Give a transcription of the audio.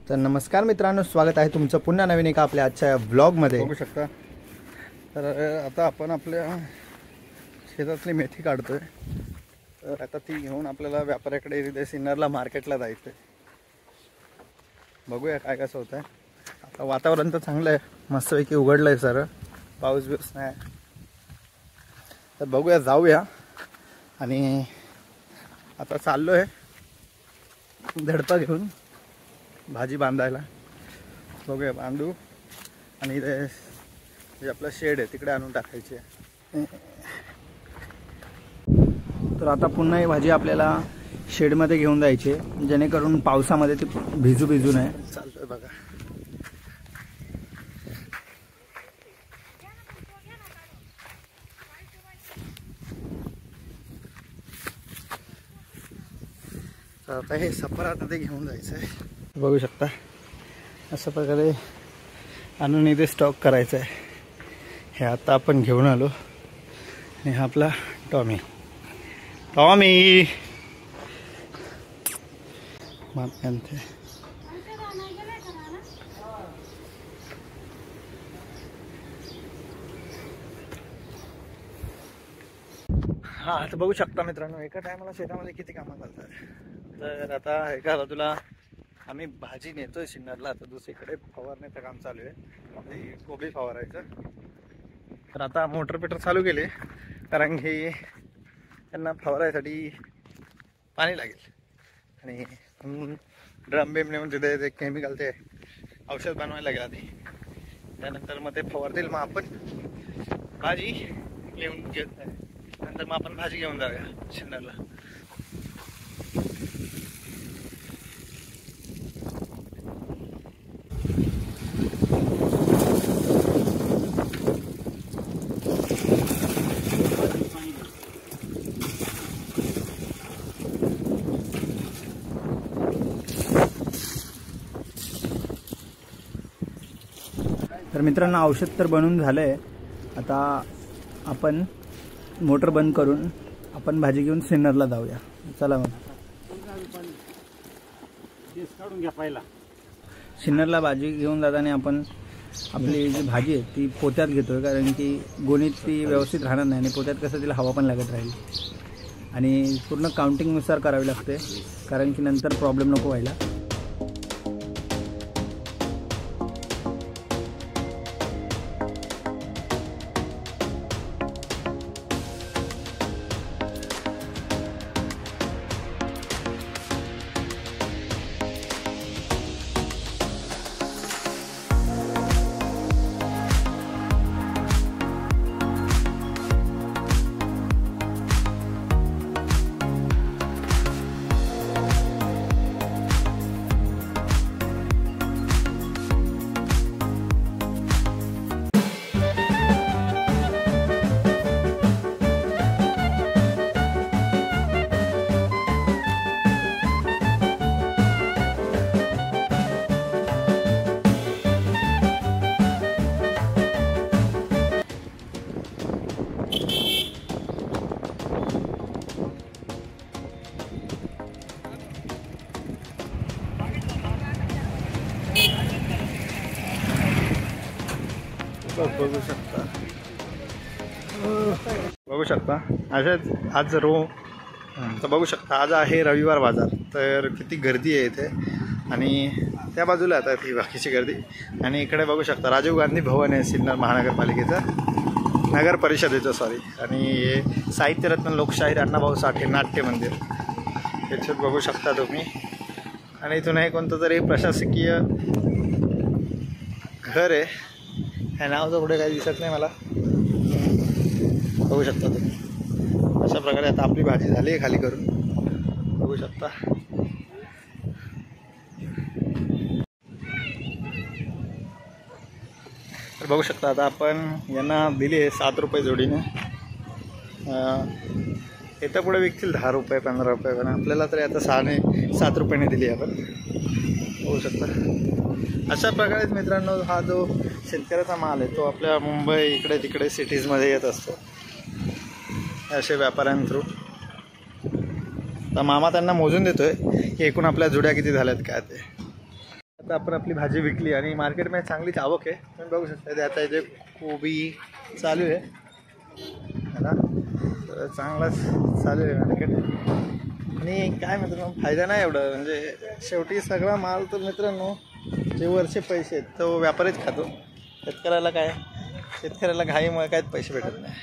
तर नमस्कार मित्रांनो, स्वागत आहे तुमचं पुन्हा नवीन एका आपल्या आजच्या व्लॉगमध्ये। बघू शकता। तर आता आपण आपल्या शेतातली मेथी काढतोय। तर आता ती घेऊन आपल्याला व्यापाऱ्याकडे इथे सिन्नरला मार्केटला जायचं आहे। बघूया काय कसं होतं आहे। आता वातावरण तर चांगलं आहे, मस्तपैकी उघडलं आहे सर, पाऊस बिऊस नाही। तर बघूया, जाऊया। आणि आता चाललो आहे धडपा घेऊन भाजी बांधायला। बघूया, बांधू आणि इथे जे आपलं शेड आहे तिकडे आणून टाकायची आहे। तर आता पुन्हा ही भाजी आपल्याला शेडमध्ये घेऊन जायची आहे, जेणेकरून पावसामध्ये ती भिजू नये। चालतोय बघा। तर आता हे सफर आता ते घेऊन जायचं आहे। बघू शकता, अशा प्रकारे आणून इथे स्टॉक करायचं आहे। हे आता आपण घेऊन आलो आणि हा आपला टॉमी मापते। हा, आता बघू शकता मित्रांनो, एका टायमाला शेतामध्ये किती कामं चालतात। तर आता एका बाजूला आम्ही भाजी नेतोय सिन्नरला, तर दुसरीकडे फवारण्याचं काम चालू आहे, म्हणजे कोबी फवारायचं। तर आता मोटर पेटर चालू केले, कारण की त्यांना फवारायसाठी पाणी लागेल। आणि ड्रम बिम नेऊन तिथे ते केमिकल, ते औषध बनवायला लागेल आधी, त्यानंतर मग ते फवारतील। मग आपण भाजी घेऊन नंतर मग आपण भाजी घेऊन जाऊया सिन्नरला। तर मित्रांनो, औषध तर बनवून झालंय। आता आपण मोटर बंद करून आपण भाजी घेऊन सिन्नरला जाऊया। चला मग। सिन्नरला भाजी घेऊन जाताना आपण आपली जी भाजी आहे ती पोत्यात घेतोय, कारण की गोणीत ती व्यवस्थित राहणार नाही आणि पोत्यात कसं तिला हवा पण लागत राहील। आणि पूर्ण काउंटिंगनुसार करावी लागते, कारण की नंतर प्रॉब्लेम नको व्हायला। बघू शकता अशाच आज तर बघू शकता, आज आहे रविवार बाजार। तर किती गर्दी आहे इथे, आणि त्या बाजूला आता ती बाकीची गर्दी। आणि इकडे बघू शकता राजीव गांधी भवन आहे सिन्नर महानगरपालिकेचं, नगर परिषदेचं सॉरी। आणि हे साहित्यरत्न लोकशाहीर अण्णाभाऊ साठे नाट्य मंदिर, याच्यात बघू शकता तुम्ही। आणि इथून हे कोणतं तरी प्रशासकीय घर आहे, हे नाव तर कुठे काही दिसत नाही मला। बघू शकता तुम्ही, अशा प्रकारे आता आपली भाजी झाली आहे खाली करून, बघू शकता। तर बघू शकता आता आपण यांना दिली आहे 7 रुपये जोडीने। इथं पुढे विकतील 10 रुपये 15 रुपये, पण आपल्याला तरी आता 7 रुपयाने दिली आपण, बघू शकता। अशा प्रकारेच मित्रांनो, हा जो शेतकऱ्याचा माल आहे तो आपल्या मुंबई इकडे तिकडे सिटीजमध्ये येत असतो असे व्यापाऱ्यांथ्रू। तर मामा त्यांना मोजून देतोय की एकूण आपल्या जुड्या किती झाल्यात काय ते। तर आपण आपली भाजी विकली आणि मार्केटमध्ये चांगलीच आवक आहे. तुम्ही बघू शकता ते आता इथे कोबी चालू आहे ना, तर चांगलाच चालू आहे मार्केट. आणि काय मित्रांनो फायदा नाही एवढं, म्हणजे शेवटी सगळा माल तर मित्रांनो जे वरचे पैसे आहेत तो व्यापारीच खातो. शेतकऱ्याला काय, शेतकऱ्याला घाईमुळे काहीच पैसे भेटत नाही.